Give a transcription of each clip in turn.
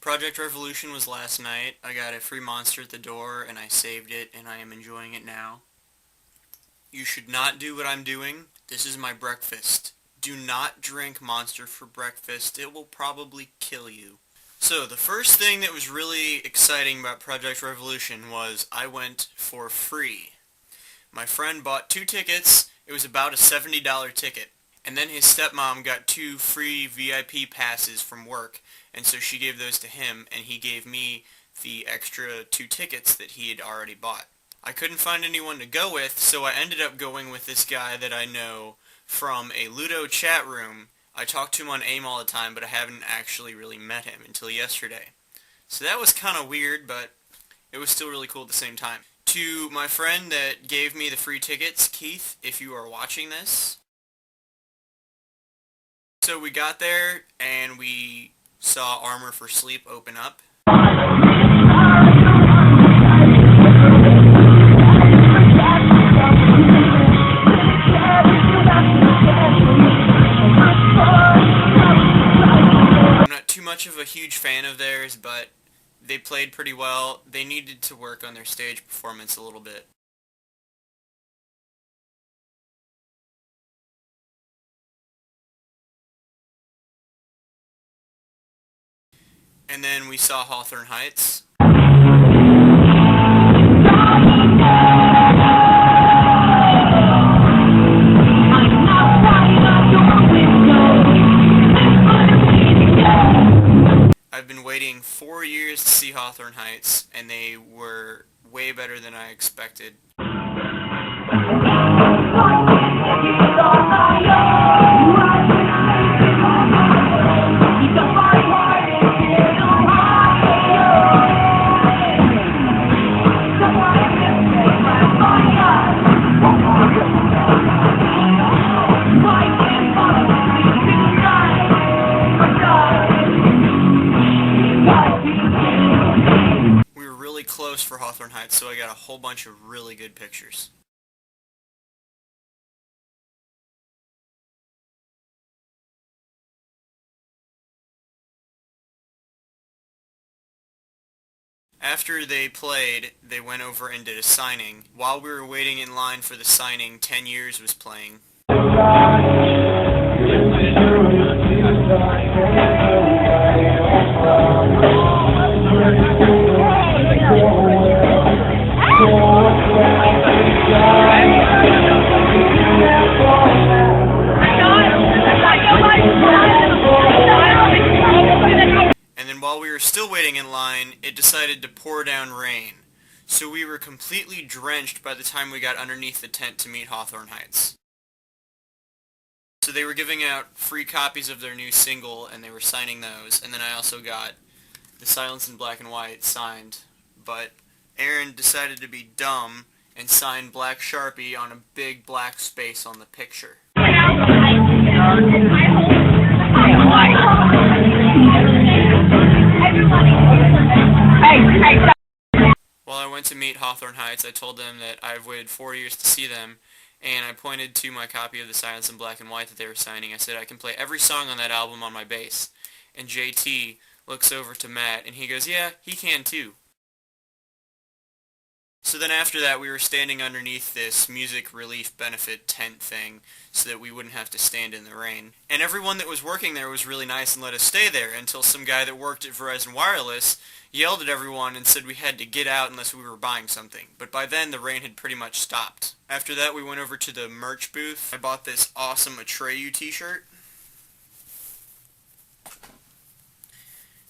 Projekt Revolution was last night. I got a free monster at the door and I saved it and I am enjoying it now. You should not do what I'm doing. This is my breakfast. Do not drink Monster for breakfast. It will probably kill you. So the first thing that was really exciting about Projekt Revolution was I went for free. My friend bought 2 tickets. It was about a $70 ticket. And then his stepmom got 2 free VIP passes from work, and so she gave those to him, and he gave me the extra 2 tickets that he had already bought. I couldn't find anyone to go with, so I ended up going with this guy that I know from a Ludo chat room. I talk to him on AIM all the time, but I haven't actually really met him until yesterday. So that was kind of weird, but it was still really cool at the same time. To my friend that gave me the free tickets, Keith, if you are watching this. So we got there, and we saw Armor for Sleep open up. I'm not too much of a huge fan of theirs, but they played pretty well. They needed to work on their stage performance a little bit. And then we saw Hawthorne Heights. I've been waiting 4 years to see Hawthorne Heights, and they were way better than I expected. Close for Hawthorne Heights, so I got a whole bunch of really good pictures. After they played, they went over and did a signing. While we were waiting in line for the signing, 10 Years was playing. And then while we were still waiting in line, it decided to pour down rain. So we were completely drenched by the time we got underneath the tent to meet Hawthorne Heights. So they were giving out free copies of their new single, and they were signing those. And then I also got The Silence in Black and White signed. But Aaron decided to be dumb and signed Black Sharpie on a big black space on the picture. While I went to meet Hawthorne Heights, I told them that I've waited 4 years to see them, and I pointed to my copy of The Silence in Black and White that they were signing. I said, I can play every song on that album on my bass. And JT looks over to Matt, and he goes, yeah, he can too. So then after that, we were standing underneath this music relief benefit tent thing so that we wouldn't have to stand in the rain. And everyone that was working there was really nice and let us stay there until some guy that worked at Verizon Wireless yelled at everyone and said we had to get out unless we were buying something. But by then, the rain had pretty much stopped. After that, we went over to the merch booth. I bought this awesome Atreyu t-shirt.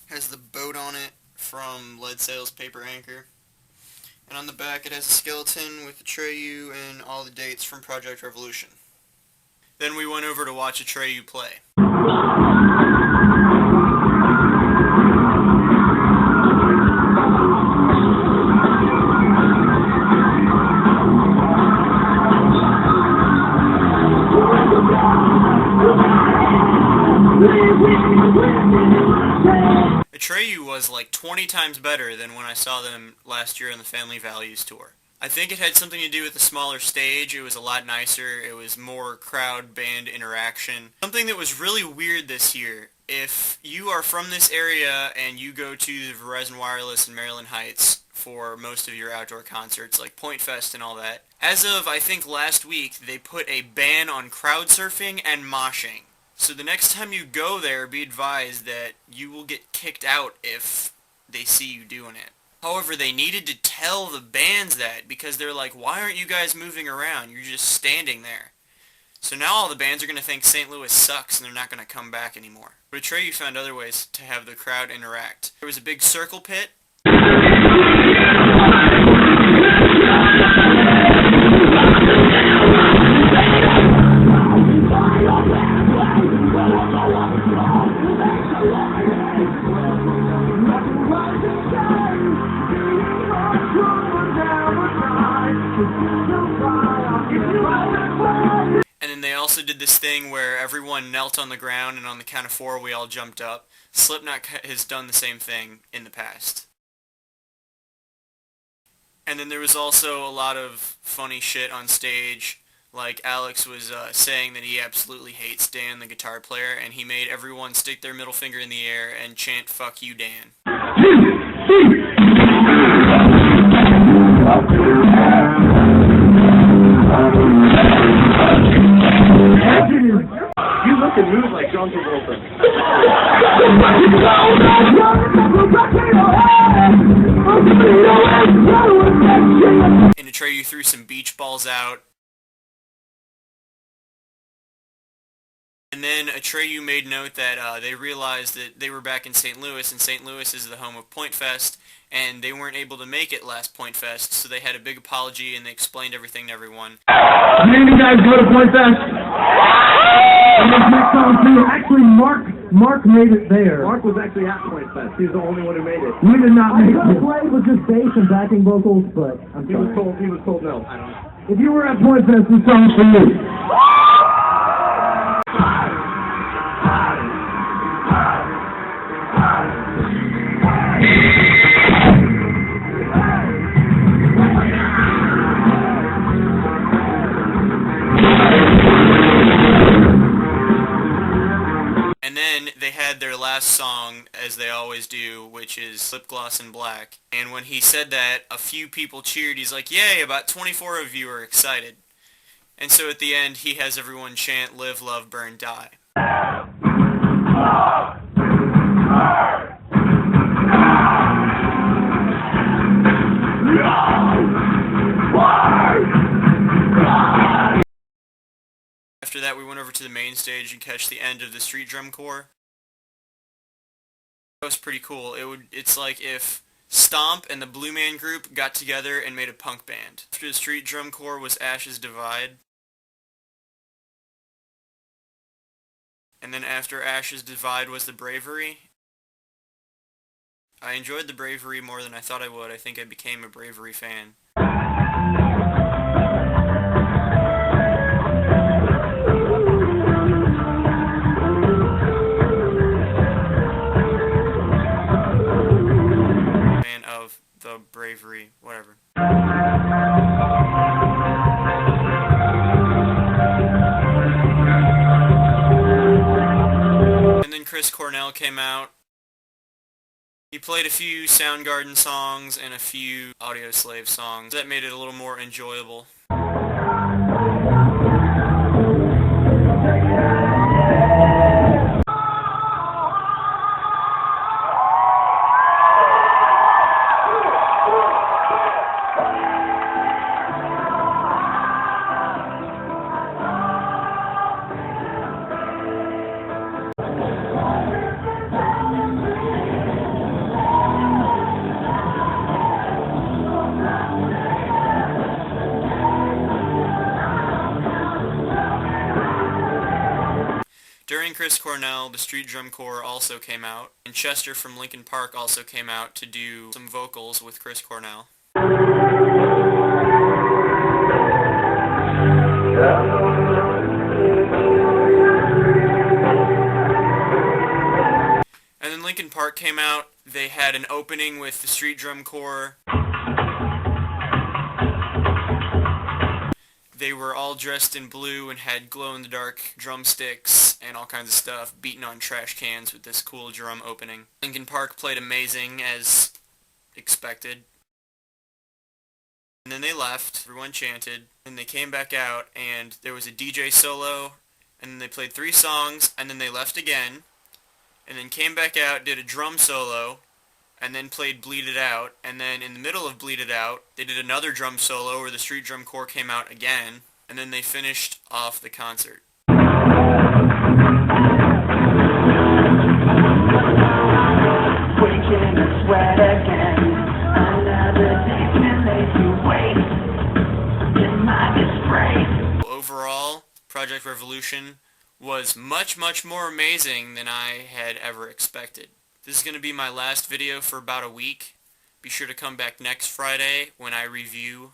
Has the boat on it from Lead Sail's Paper Anchor. And on the back it has a skeleton with Atreyu and all the dates from Projekt Revolution. Then we went over to watch Atreyu play. Atreyu was like 20 times better than when I saw them last year on the Family Values Tour. I think it had something to do with the smaller stage. It was a lot nicer. It was more crowd-band interaction. Something that was really weird this year, if you are from this area and you go to the Verizon Wireless in Maryland Heights for most of your outdoor concerts, like Point Fest and all that, as of, I think, last week, they put a ban on crowd surfing and moshing. So the next time you go there, be advised that you will get kicked out if they see you doing it. However, they needed to tell the bands that because they're like, why aren't you guys moving around? You're just standing there. So now all the bands are going to think St. Louis sucks and they're not going to come back anymore. But Atreyu found other ways to have the crowd interact. There was a big circle pit. And then they also did this thing where everyone knelt on the ground and on the count of 4 we all jumped up. Slipknot has done the same thing in the past. And then there was also a lot of funny shit on stage. Like Alex was saying that he absolutely hates Dan, the guitar player, and he made everyone stick their middle finger in the air and chant, "Fuck you, Dan." You look and move like John Travolta. And Atreyu threw some beach balls out. And then Atreyu made note that they realized that they were back in St. Louis, and St. Louis is the home of Point Fest, and they weren't able to make it last Point Fest, so they had a big apology, and they explained everything to everyone. Did you guys go to Point Fest? And this next song too. Actually, Mark made it there. Mark was actually at Point Fest. He's the only one who made it. We did not make it. I play with just bass and backing vocals, but he was told no. I don't know. If you were at Point Fest, this song's for you. And then they had their last song, as they always do, which is Lip Gloss in Black. And when he said that, a few people cheered. He's like, yay, about 24 of you are excited. And so at the end, he has everyone chant, "Live, Love, Burn, Die." After that, we went over to the main stage and catch the end of the Street Drum Corps. That was pretty cool. It's like if Stomp and the Blue Man Group got together and made a punk band. After the Street Drum Corps was Ashes Divide. And then after Ashes Divide was the Bravery. I enjoyed the Bravery more than I thought I would. I think I became a Bravery fan. Fan of the Bravery, whatever. And then Chris Cornell came out. He played a few Soundgarden songs and a few Audioslave songs. That made it a little more enjoyable. During Chris Cornell, the Street Drum Corps also came out, and Chester from Linkin Park also came out to do some vocals with Chris Cornell. And then Linkin Park came out. They had an opening with the Street Drum Corps. They were all dressed in blue and had glow-in-the-dark drumsticks and all kinds of stuff, beating on trash cans with this cool drum opening. Linkin Park played amazing, as expected. And then they left, everyone chanted, and they came back out, and there was a DJ solo, and then they played 3 songs, and then they left again, and then came back out, did a drum solo, and then played Bleed It Out, and then in the middle of Bleed It Out, they did another drum solo where the Street Drum Corps came out again, and then they finished off the concert. Overall, Projekt Revolution was much, much more amazing than I had ever expected. This is going to be my last video for about a week. Be sure to come back next Friday when I review